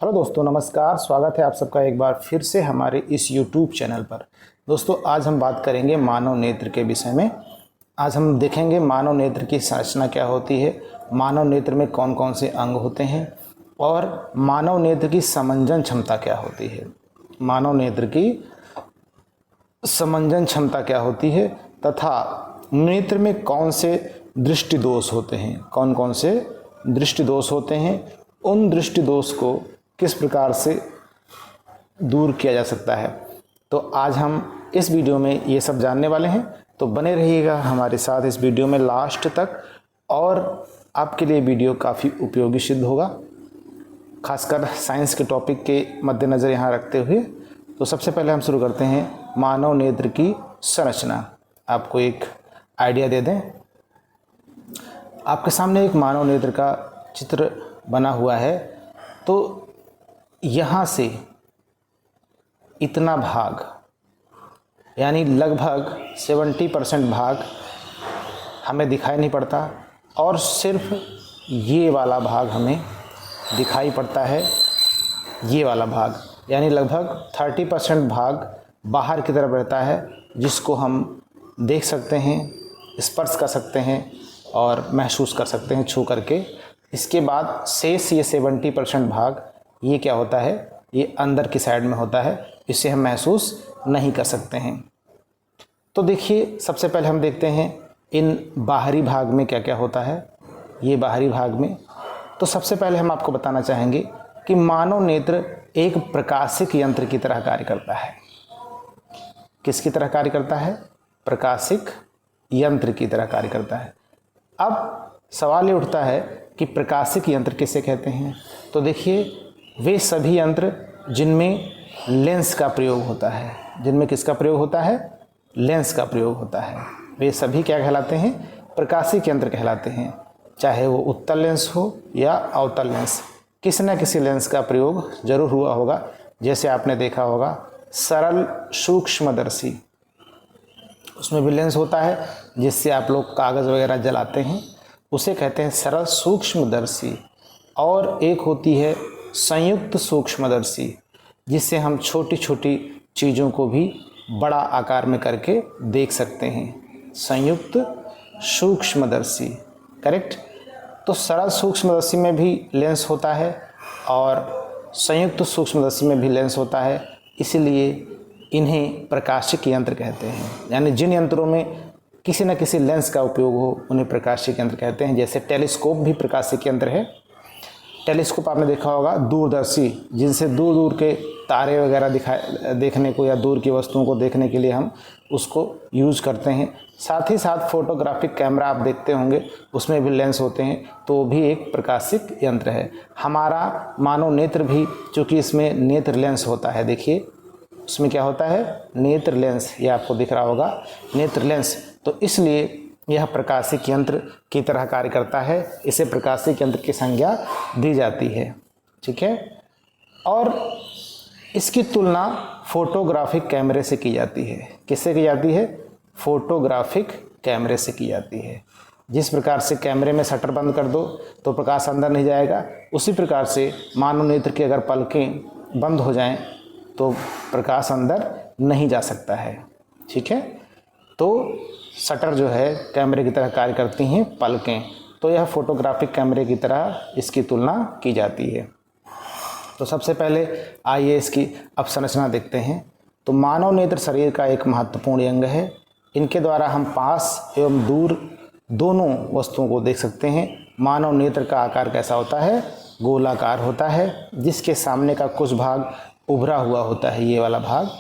Hello दोस्तों, नमस्कार। स्वागत है आप सबका एक बार फिर से हमारे इस YouTube चैनल पर। दोस्तों, आज हम बात करेंगे मानव नेत्र के विषय में। आज हम देखेंगे मानव नेत्र की संरचना क्या होती है, मानव नेत्र में कौन कौन से अंग होते हैं और मानव नेत्र की समंजन क्षमता क्या होती है। मानव नेत्र की समंजन क्षमता क्या होती है तथा नेत्र में कौन से दृष्टि दोष होते हैं, कौन कौन से दृष्टि दोष होते हैं, उन दृष्टि दोष को किस प्रकार से दूर किया जा सकता है। तो आज हम इस वीडियो में ये सब जानने वाले हैं, तो बने रहिएगा हमारे साथ इस वीडियो में लास्ट तक। और आपके लिए वीडियो काफ़ी उपयोगी सिद्ध होगा, खासकर साइंस के टॉपिक के मद्देनज़र यहाँ रखते हुए। तो सबसे पहले हम शुरू करते हैं मानव नेत्र की संरचना। आपको एक आइडिया दे दें, आपके सामने एक मानव नेत्र का चित्र बना हुआ है। तो यहाँ से इतना भाग यानी लगभग 70% भाग हमें दिखाई नहीं पड़ता और सिर्फ ये वाला भाग हमें दिखाई पड़ता है। ये वाला भाग यानी लगभग 30% भाग बाहर की तरफ रहता है, जिसको हम देख सकते हैं, स्पर्श कर सकते हैं और महसूस कर सकते हैं छू करके। इसके बाद शेष ये 70% भाग ये क्या होता है, ये अंदर की साइड में होता है, इसे हम महसूस नहीं कर सकते हैं। तो देखिए, सबसे पहले हम देखते हैं इन बाहरी भाग में क्या क्या होता है। ये बाहरी भाग में तो सबसे पहले हम आपको बताना चाहेंगे कि मानव नेत्र एक प्रकाशिक यंत्र की तरह कार्य करता है। किसकी तरह कार्य करता है? प्रकाशिक यंत्र की तरह कार्य करता है। अब सवाल ये उठता है कि प्रकाशिक यंत्र किसे कहते हैं। तो देखिए, वे सभी यंत्र जिनमें लेंस का प्रयोग होता है। जिनमें किसका प्रयोग होता है? लेंस का प्रयोग होता है। वे सभी क्या कहलाते हैं? प्रकाशिक यंत्र कहलाते हैं। चाहे वो उत्तल लेंस हो या अवतल लेंस, किसी न किसी लेंस का प्रयोग जरूर हुआ होगा। जैसे आपने देखा होगा सरल सूक्ष्मदर्शी, उसमें भी लेंस होता है जिससे आप लोग कागज़ वगैरह जलाते हैं, उसे कहते हैं सरल सूक्ष्मदर्शी। और एक होती है संयुक्त सूक्ष्मदर्शी, जिससे हम छोटी छोटी चीज़ों को भी बड़ा आकार में करके देख सकते हैं। संयुक्त सूक्ष्मदर्शी, करेक्ट। तो सरल सूक्ष्मदर्शी में भी लेंस होता है और संयुक्त सूक्ष्मदर्शी में भी लेंस होता है, इसलिए इन्हें प्रकाशिक यंत्र कहते हैं। यानी जिन यंत्रों में किसी न किसी लेंस का उपयोग हो उन्हें प्रकाशिक यंत्र कहते हैं। जैसे टेलीस्कोप भी प्रकाशिक यंत्र है। टेलीस्कोप आपने देखा होगा, दूरदर्शी, जिनसे दूर दूर के तारे वगैरह देखने को या दूर की वस्तुओं को देखने के लिए हम उसको यूज़ करते हैं। साथ ही साथ फोटोग्राफिक कैमरा आप देखते होंगे, उसमें भी लेंस होते हैं, तो वो भी एक प्रकाशिक यंत्र है। हमारा मानव नेत्र भी, चूँकि इसमें नेत्र लेंस होता है, देखिए उसमें क्या होता है? नेत्र लेंस, ये आपको दिख रहा होगा नेत्र लेंस। तो इसलिए यह प्रकाशिक यंत्र की तरह कार्य करता है, इसे प्रकाशिक यंत्र की संज्ञा दी जाती है। ठीक है। और इसकी तुलना फोटोग्राफिक कैमरे से की जाती है। किससे की जाती है? फोटोग्राफिक कैमरे से की जाती है। जिस प्रकार से कैमरे में शटर बंद कर दो तो प्रकाश अंदर नहीं जाएगा, उसी प्रकार से मानव नेत्र की अगर पलकें बंद हो जाएं तो प्रकाश अंदर नहीं जा सकता है। ठीक है। तो शटर जो है कैमरे की तरह कार्य करती हैं पलकें, तो यह फोटोग्राफिक कैमरे की तरह इसकी तुलना की जाती है। तो सबसे पहले आइए इसकी अपसंरचना देखते हैं। तो मानव नेत्र शरीर का एक महत्वपूर्ण अंग है। इनके द्वारा हम पास एवं दूर दोनों वस्तुओं को देख सकते हैं। मानव नेत्र का आकार कैसा होता है? गोलाकार होता है, जिसके सामने का कुछ भाग उभरा हुआ होता है। ये वाला भाग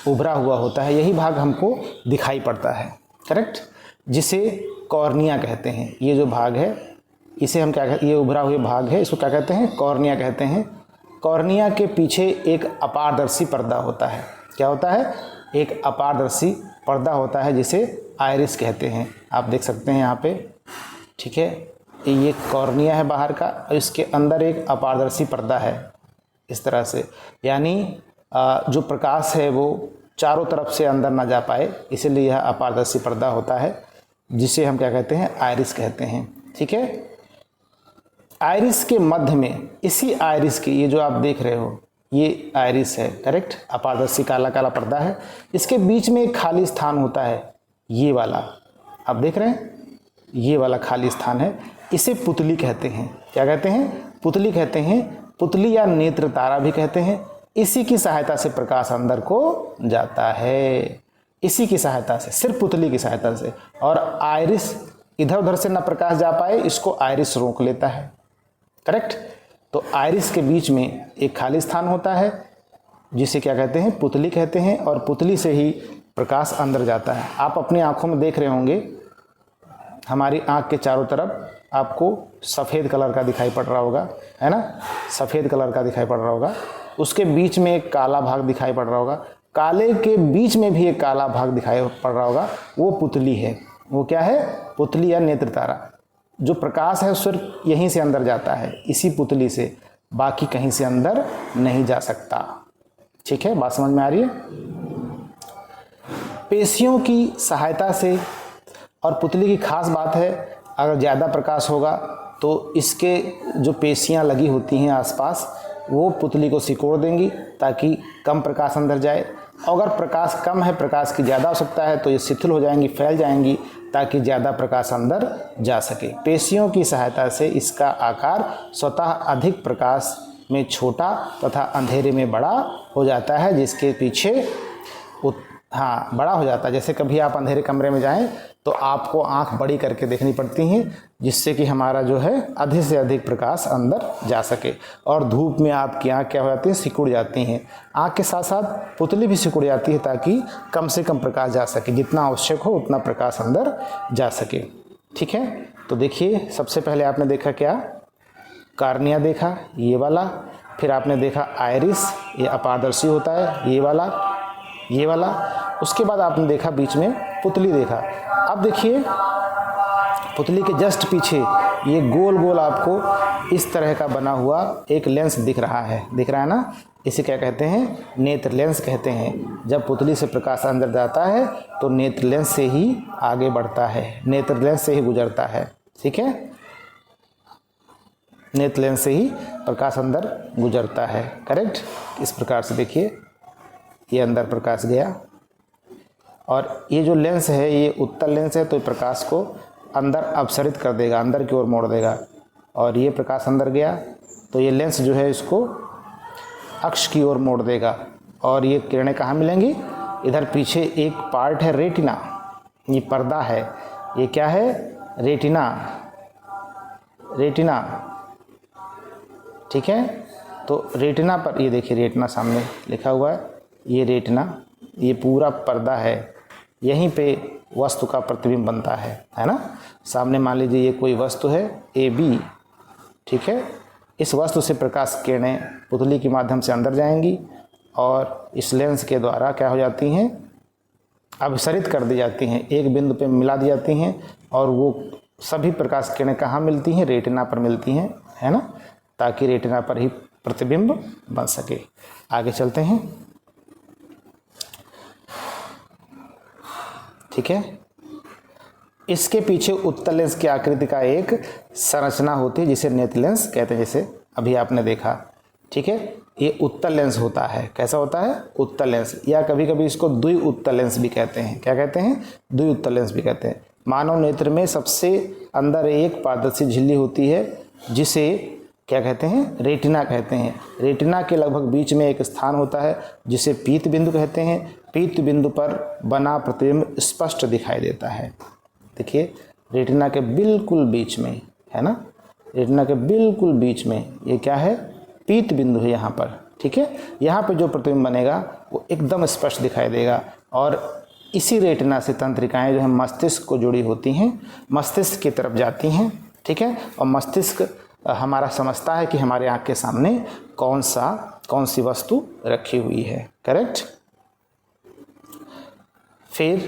उभरा हुआ होता है, यही भाग हमको दिखाई पड़ता है, करेक्ट, जिसे कॉर्निया कहते हैं। ये जो भाग है इसे हम क्या कहते हैं? ये उभरा हुए भाग है, इसको क्या कहते हैं? कॉर्निया कहते हैं। कॉर्निया के पीछे एक अपारदर्शी पर्दा होता है। क्या होता है? एक अपारदर्शी पर्दा होता है, जिसे आइरिस कहते हैं। आप देख सकते हैं यहाँ पे, ठीक है। ये कॉर्निया है बाहर का और इसके अंदर एक अपारदर्शी पर्दा है इस तरह से, यानी जो प्रकाश है वो चारों तरफ से अंदर ना जा पाए, इसलिए यह अपारदर्शी पर्दा होता है, जिसे हम क्या कहते हैं? आइरिस कहते हैं। ठीक है। आइरिस के मध्य में, इसी आइरिस के, ये जो आप देख रहे हो ये आइरिस है, करेक्ट, अपारदर्शी काला काला पर्दा है, इसके बीच में एक खाली स्थान होता है, ये वाला आप देख रहे हैं, ये वाला खाली स्थान है, इसे पुतली कहते हैं। क्या कहते हैं? पुतली कहते हैं। पुतली या नेत्र तारा भी कहते हैं। इसी की सहायता से प्रकाश अंदर को जाता है, इसी की सहायता से, सिर्फ पुतली की सहायता से। और आइरिस इधर उधर से ना प्रकाश जा पाए, इसको आइरिस रोक लेता है, करेक्ट। तो आइरिस के बीच में एक खाली स्थान होता है जिसे क्या कहते हैं? पुतली कहते हैं। और पुतली से ही प्रकाश अंदर जाता है। आप अपनी आंखों में देख रहे होंगे, हमारी आंख के चारों तरफ आपको सफ़ेद कलर का दिखाई पड़ रहा होगा, है ना, सफ़ेद कलर का दिखाई पड़ रहा होगा। उसके बीच में एक काला भाग दिखाई पड़ रहा होगा, काले के बीच में भी एक काला भाग दिखाई पड़ रहा होगा, वो पुतली है। वो क्या है? पुतली या नेत्र तारा। जो प्रकाश है सिर्फ यहीं से अंदर जाता है, इसी पुतली से, बाकी कहीं से अंदर नहीं जा सकता। ठीक है, बात समझ में आ रही है? पेशियों की सहायता से, और पुतली की खास बात है, अगर ज़्यादा प्रकाश होगा तो इसके जो पेशियां लगी होती हैं आसपास, वो पुतली को सिकोड़ देंगी ताकि कम प्रकाश अंदर जाए। अगर प्रकाश कम है, प्रकाश की ज़्यादा आवश्यकता है, तो ये शिथिल हो जाएंगी, फैल जाएंगी ताकि ज़्यादा प्रकाश अंदर जा सके। पेशियों की सहायता से इसका आकार स्वतः अधिक प्रकाश में छोटा तथा अंधेरे में बड़ा हो जाता है, जिसके पीछे बड़ा हो जाता है। जैसे कभी आप अंधेरे कमरे में जाएं तो आपको आंख बड़ी करके देखनी पड़ती हैं, जिससे कि हमारा जो है अधिक से अधिक प्रकाश अंदर जा सके। और धूप में आपकी आंख क्या हो जाती है? सिकुड़ जाती हैं। आंख के साथ साथ पुतली भी सिकुड़ जाती है ताकि कम से कम प्रकाश जा सके, जितना आवश्यक हो उतना प्रकाश अंदर जा सके। ठीक है, तो देखिए, सबसे पहले आपने देखा क्या? कार्निया देखा, ये वाला। फिर आपने देखा आइरिस, ये अपारदर्शी होता है, ये वाला। उसके बाद आपने देखा बीच में पुतली देखा। अब देखिए, पुतली के जस्ट पीछे ये गोल गोल आपको इस तरह का बना हुआ एक लेंस दिख रहा है ना? इसे क्या कहते हैं? नेत्र लेंस कहते हैं। जब पुतली से प्रकाश अंदर जाता है तो नेत्र लेंस से ही आगे बढ़ता है, नेत्र लेंस से ही गुजरता है। ठीक है, नेत्र लेंस से ही प्रकाश अंदर गुजरता है, करेक्ट। इस प्रकार से देखिए, ये अंदर प्रकाश गया, और ये जो लेंस है ये उत्तल लेंस है, तो प्रकाश को अंदर अपसरित कर देगा, अंदर की ओर मोड़ देगा। और ये प्रकाश अंदर गया तो ये लेंस जो है इसको अक्ष की ओर मोड़ देगा। और ये किरणें कहाँ मिलेंगी? इधर पीछे एक पार्ट है रेटिना, ये पर्दा है, ये क्या है? रेटिना। ठीक है, तो रेटिना पर, ये देखिए रेटिना सामने लिखा हुआ है, ये रेटिना, ये पूरा पर्दा है, यहीं पे वस्तु का प्रतिबिंब बनता है ना। सामने मान लीजिए ये कोई वस्तु है AB, ठीक है। इस वस्तु से प्रकाश किरणें पुतली के माध्यम से अंदर जाएंगी और इस लेंस के द्वारा क्या हो जाती हैं? अपसरित कर दी जाती हैं, एक बिंदु पे मिला दी जाती हैं, और वो सभी प्रकाश किरणें कहाँ मिलती हैं? रेटिना पर मिलती हैं, है ना, ताकि रेटिना पर ही प्रतिबिंब बन सके। आगे चलते हैं, ठीक है। इसके पीछे उत्तल लेंस की आकृति का एक संरचना होती है जिसे नेत्र लेंस कहते हैं, जैसे अभी आपने देखा, ठीक है। ये उत्तल लेंस होता है, कैसा होता है? उत्तल लेंस, या कभी कभी इसको द्वि उत्तल लेंस भी कहते हैं। क्या कहते हैं? द्वि उत्तल लेंस भी कहते हैं। मानव नेत्र में सबसे अंदर एक पारदर्शी झिल्ली होती है जिसे क्या कहते हैं? रेटिना कहते हैं। रेटिना के लगभग बीच में एक स्थान होता है जिसे पीत बिंदु कहते हैं। पीत बिंदु पर बना प्रतिबिंब स्पष्ट दिखाई देता है। देखिए, रेटिना के बिल्कुल बीच में, है ना, रेटिना के बिल्कुल बीच में ये क्या है? पीत बिंदु है यहाँ पर, ठीक है। यहाँ पर जो प्रतिबिंब बनेगा वो एकदम स्पष्ट दिखाई देगा, और इसी रेटिना से तंत्रिकाएं जो है मस्तिष्क को जुड़ी होती हैं, मस्तिष्क की तरफ जाती हैं, ठीक है। और मस्तिष्क हमारा समझता है कि हमारे आँख के सामने कौन सी वस्तु रखी हुई है, करेक्ट। फिर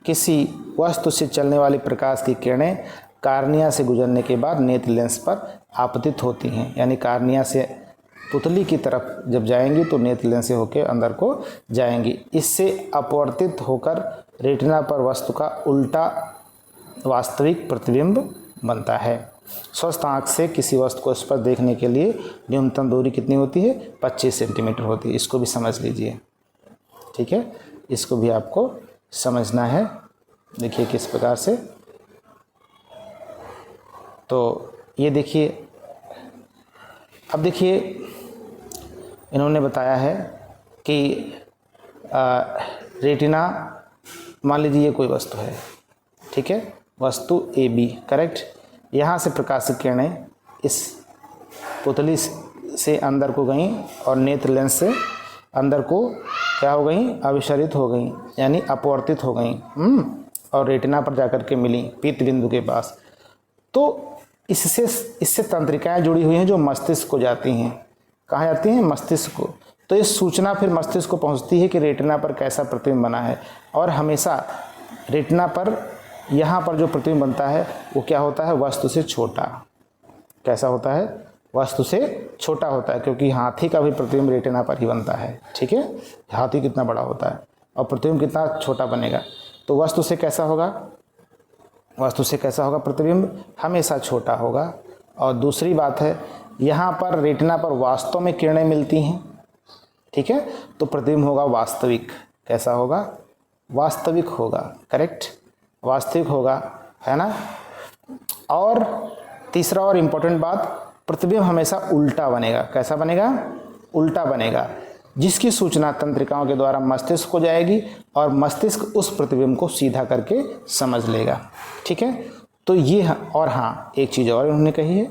किसी वस्तु से चलने वाली प्रकाश की किरणें कार्निया से गुजरने के बाद नेत्र लेंस पर आपतित होती हैं, यानी कार्निया से पुतली की तरफ जब जाएंगी तो नेत्र लेंस से होकर अंदर को जाएंगी। इससे अपवर्तित होकर रेटिना पर वस्तु का उल्टा वास्तविक प्रतिबिंब बनता है। स्वस्थ आँख से किसी वस्तु को स्पष्ट देखने के लिए न्यूनतम दूरी कितनी होती है? 25 सेंटीमीटर होती है। इसको भी समझ लीजिए, ठीक है, इसको भी आपको समझना है। देखिए किस प्रकार से, तो ये देखिए, अब देखिए इन्होंने बताया है कि रेटिना, मान लीजिए ये कोई वस्तु है, ठीक है, वस्तु ए बी, करेक्ट। यहाँ से प्रकाशिक किरणें इस पुतली से अंदर को गईं और नेत्र लेंस से अंदर को क्या हो गई? अभिसरित हो गई, यानी अपवर्तित हो गई, और रेटिना पर जाकर के मिली पीत बिंदु के पास। तो इससे तंत्रिकाएं जुड़ी हुई हैं जो मस्तिष्क को जाती हैं। कहाँ जाती हैं? मस्तिष्क को। तो ये सूचना फिर मस्तिष्क को पहुंचती है कि रेटिना पर कैसा प्रतिबिंब बना है, और हमेशा रेटिना पर यहाँ पर जो प्रतिबिंब बनता है वो क्या होता है? वस्तु से छोटा। कैसा होता है? वस्तु से छोटा होता है, क्योंकि हाथी का भी प्रतिबिंब रेटिना पर ही बनता है, ठीक है। हाथी कितना बड़ा होता है और प्रतिबिंब कितना छोटा बनेगा, तो वस्तु से कैसा होगा? वस्तु से कैसा होगा? प्रतिबिंब हमेशा छोटा होगा। और दूसरी बात है, यहाँ पर रेटिना पर वास्तव में किरणें मिलती हैं, ठीक है, तो प्रतिबिंब होगा वास्तविक। कैसा होगा? वास्तविक होगा, करेक्ट, वास्तविक होगा, है ना। और तीसरा और इम्पोर्टेंट बात, प्रतिबिंब हमेशा उल्टा बनेगा। कैसा बनेगा? उल्टा बनेगा, जिसकी सूचना तंत्रिकाओं के द्वारा मस्तिष्क को जाएगी और मस्तिष्क उस प्रतिबिंब को सीधा करके समझ लेगा, ठीक है। तो ये, और हाँ एक चीज़ और उन्होंने कही है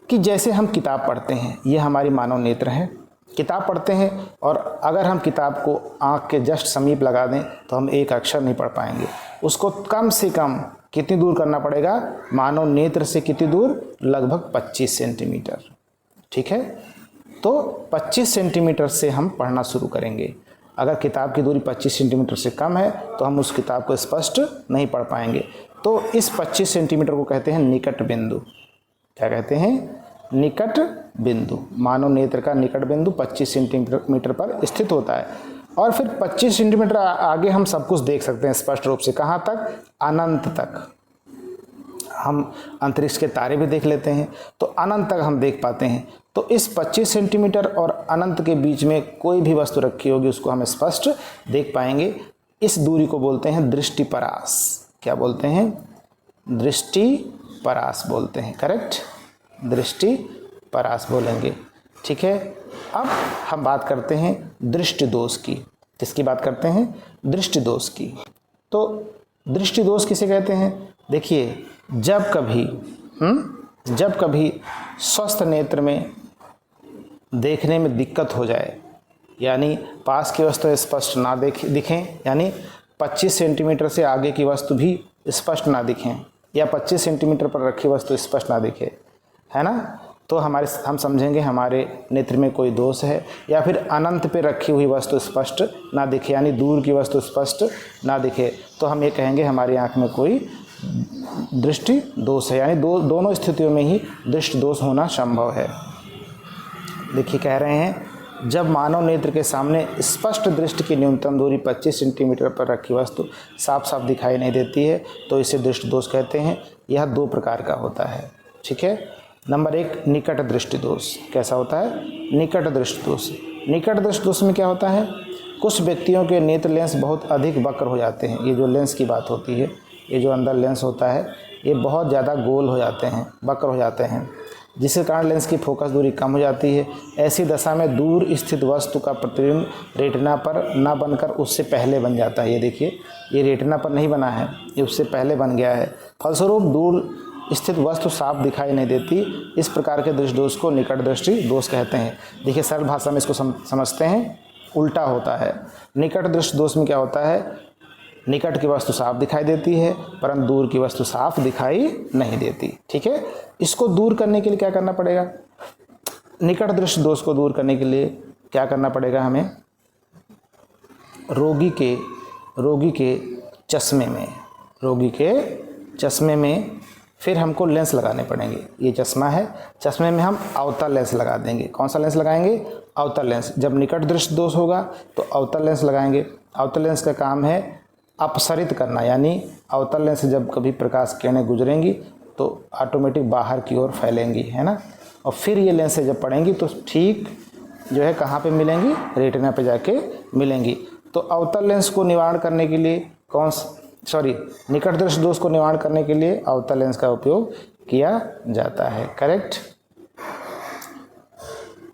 कि जैसे हम किताब पढ़ते हैं, ये हमारी मानव नेत्र है, किताब पढ़ते हैं, और अगर हम किताब को आँख के जस्ट समीप लगा दें तो हम एक अक्षर नहीं पढ़ पाएंगे। उसको कम से कम कितनी दूर करना पड़ेगा? मानव नेत्र से कितनी दूर? लगभग 25 सेंटीमीटर, ठीक है। तो 25 सेंटीमीटर से हम पढ़ना शुरू करेंगे। अगर किताब की दूरी 25 सेंटीमीटर से कम है तो हम उस किताब को स्पष्ट नहीं पढ़ पाएंगे। तो इस 25 सेंटीमीटर को कहते हैं निकट बिंदु। क्या कहते हैं? निकट बिंदु। मानव नेत्र का निकट बिंदु 25 सेंटीमीटर पर स्थित होता है, और फिर 25 सेंटीमीटर आगे हम सब कुछ देख सकते हैं स्पष्ट रूप से। कहाँ तक? अनंत तक। हम अंतरिक्ष के तारे भी देख लेते हैं, तो अनंत तक हम देख पाते हैं। तो इस 25 सेंटीमीटर और अनंत के बीच में कोई भी वस्तु रखी होगी उसको हम स्पष्ट देख पाएंगे। इस दूरी को बोलते हैं दृष्टिपरास। क्या बोलते हैं? दृष्टिपरास बोलते हैं, करेक्ट, दृष्टिपरास बोलेंगे, ठीक है। अब हम बात करते हैं दृष्टि दोष की। किसकी बात करते हैं? दृष्टि दोष की। तो दृष्टि दोष किसे कहते हैं? देखिए, जब कभी स्वस्थ नेत्र में देखने में दिक्कत हो जाए, यानी पास की वस्तु स्पष्ट ना दिखें, यानी 25 सेंटीमीटर से आगे की वस्तु भी स्पष्ट ना दिखें, या 25 सेंटीमीटर पर रखी वस्तु स्पष्ट ना दिखे, है ना, तो हम समझेंगे हमारे नेत्र में कोई दोष है। या फिर अनंत पे रखी हुई वस्तु स्पष्ट ना दिखे, यानी दूर की वस्तु स्पष्ट ना दिखे, तो हम ये कहेंगे हमारी आँख में कोई दृष्टि दोष है। यानी दोनों स्थितियों में ही दृष्टि दोष होना संभव है। देखिए कह रहे हैं, जब मानव नेत्र के सामने स्पष्ट दृष्टि की न्यूनतम दूरी 25 सेंटीमीटर पर रखी वस्तु साफ साफ दिखाई नहीं देती है तो इसे दृष्टि दोष कहते हैं। यह 2 प्रकार का होता है, ठीक है। नंबर 1, निकट दृष्टि दोष। कैसा होता है? निकट दृष्टि दोष। निकट दृष्टि दोष में क्या होता है? कुछ व्यक्तियों के नेत्र लेंस बहुत अधिक वक्र हो जाते हैं। ये जो लेंस की बात होती है, ये जो अंदर लेंस होता है, ये बहुत ज़्यादा गोल हो जाते हैं, वक्र हो जाते हैं, जिसके कारण लेंस की फोकस दूरी कम हो जाती है। ऐसी दशा में दूर स्थित वस्तु का प्रतिबिंब रेटिना पर न बनकर उससे पहले बन जाता है। ये देखिए, ये रेटिना पर नहीं बना है, ये उससे पहले बन गया है। फलस्वरूप दूर स्थित वस्तु साफ दिखाई नहीं देती। इस प्रकार के दृष्टि दोष को निकट दृष्टि दोष कहते हैं। देखिए सरल भाषा में इसको समझते हैं, उल्टा होता है। निकट दृष्टि दोष में क्या होता है? निकट की वस्तु साफ दिखाई देती है परंतु दूर की वस्तु साफ दिखाई नहीं देती, ठीक है। इसको दूर करने के लिए क्या करना पड़ेगा? निकट दृष्टि दोष को दूर करने के लिए क्या करना पड़ेगा हमें? रोगी के चश्मे में फिर हमको लेंस लगाने पड़ेंगे। ये चश्मा है, चश्मे में हम अवतल लेंस लगा देंगे। कौन सा लेंस लगाएंगे? अवतल लेंस। जब निकट दृष्टि दोष होगा तो अवतल लेंस लगाएंगे। अवतल लेंस का काम है अपसरित करना, यानी अवतल लेंस से जब कभी प्रकाश किरणें गुजरेंगी तो ऑटोमेटिक बाहर की ओर फैलेंगी, है ना। और फिर ये लेंसें जब पड़ेंगी तो ठीक जो है कहाँ पे मिलेंगी, रेटिना पे जाके मिलेंगी। तो अवतल लेंस को निवारण करने के लिए निकट दृष्टि दोष को निवारण करने के लिए अवतल लेंस का उपयोग किया जाता है। करेक्ट।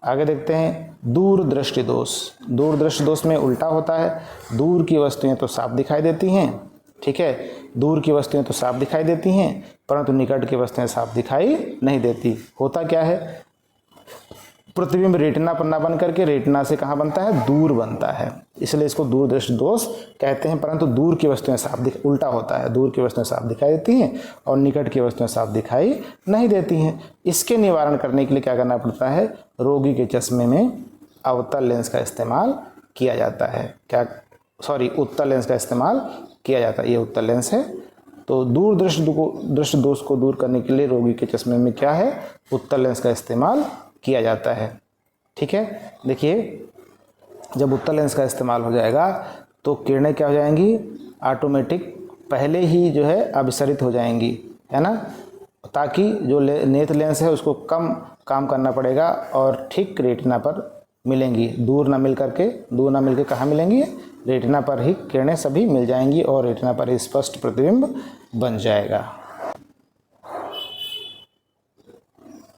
आगे देखते हैं दूर दृष्टि दोष। दूर दृष्टि दोष में उल्टा होता है, दूर की वस्तुएं तो साफ दिखाई देती हैं, ठीक है, दूर की वस्तुएं तो साफ दिखाई देती हैं परंतु निकट की वस्तुएं साफ दिखाई नहीं देती। होता क्या है, प्रतिबिंब रेटिना पर ना बन करके रेटिना से कहाँ बनता है, दूर बनता है, इसलिए इसको दूर दृष्टि दोष कहते हैं। परंतु दूर की वस्तुएं उल्टा होता है, दूर की वस्तुएं साफ दिखाई देती हैं और निकट की वस्तुएं साफ दिखाई नहीं देती हैं। इसके निवारण करने के लिए क्या करना पड़ता है, रोगी के चश्मे में अवतल लेंस का इस्तेमाल किया जाता है। उत्तल लेंस का इस्तेमाल किया जाता है। ये उत्तल लेंस है। तो दूर दृष्टि दोष को दूर करने के लिए रोगी के चश्मे में क्या है, उत्तल लेंस का इस्तेमाल किया जाता है। ठीक है, देखिए जब उत्तल लेंस का इस्तेमाल हो जाएगा तो किरणें क्या हो जाएंगी, ऑटोमेटिक पहले ही जो है अभिसरित हो जाएंगी, है ना, ताकि जो नेत्र लेंस है उसको कम काम करना पड़ेगा और ठीक रेटिना पर मिलेंगी। दूर ना मिल के कहाँ मिलेंगी, रेटिना पर ही किरणें सभी मिल जाएंगी और रेटिना पर ही स्पष्ट प्रतिबिंब बन जाएगा।